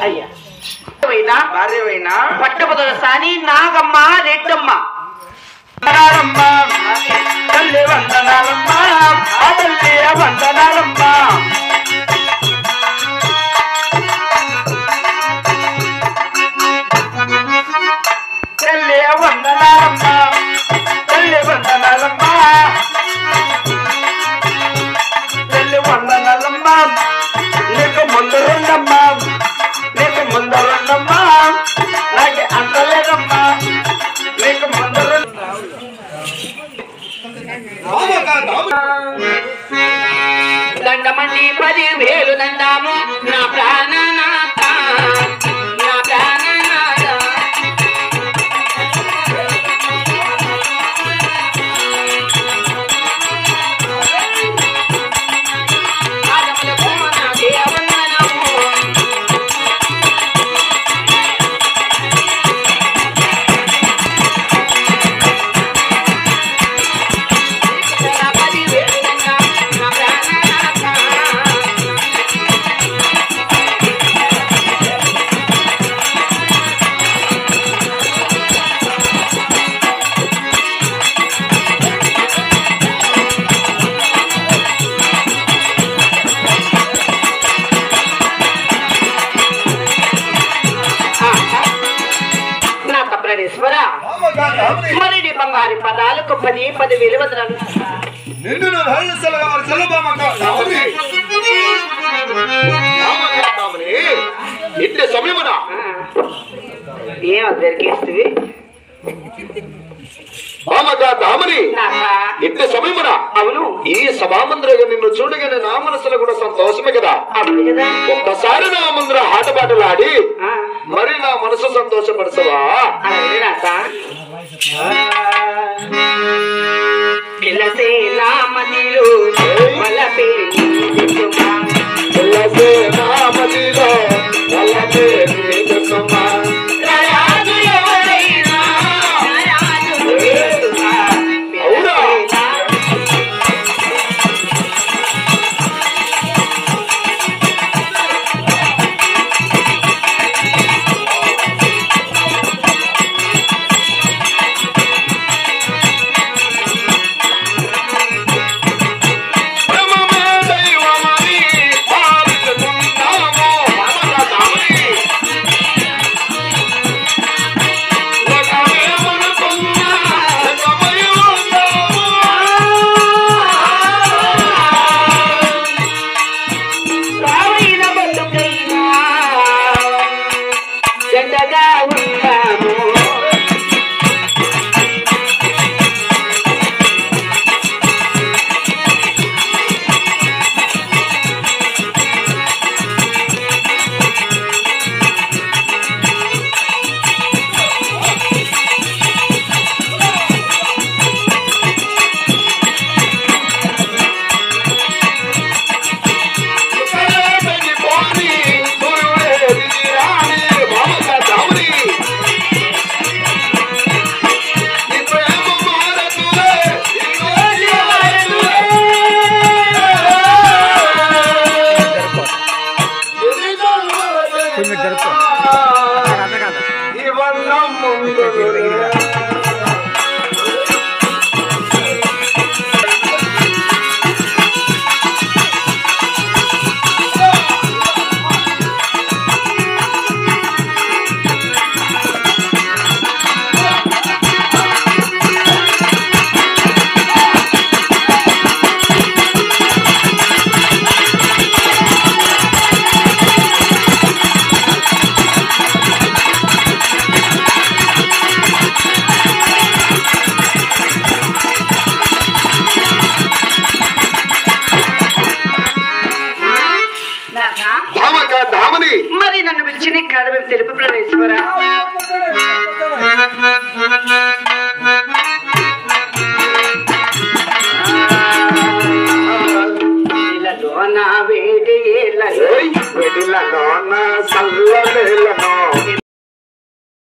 అయ్యా భార్యమైనా పట్టపదల సాని నాగమ్మ రెడ్డమ్మ తల్లి వందనాలమ్మ ఆ తల్లి వందనాలమ్మ తల్లి వందనాలమ్మ తల్లి వందనాలమ్మ తల్లి వందనాలమ్మ నీకు ముందు రెండమ్మా నీకు ముందు రెండమ్మా నాకు అంతలేదమ్మా నీకు ముందు దండమండి 10,000 దండాము నా ప్రాణనాథ నా ప్రాణనాథ మరిడి బంగారు పదాలకు 10,000 వదనాలు ఇంటి సమయమున ఏం దొరికేస్తుంది ఇంటి సమయమున అవును ఈ సభామందిరంగా నిన్ను చూడగానే నా మనసులో కూడా సంతోషమే కదా ఒక్కసారి నా ముందర ఆటపాటలు ఆడి మరి నా మనసు సంతోషపడతావా పిల్లసే నా మదిలో వలపే పిల్లసే నా మదిలో వలపే చెడ్డగా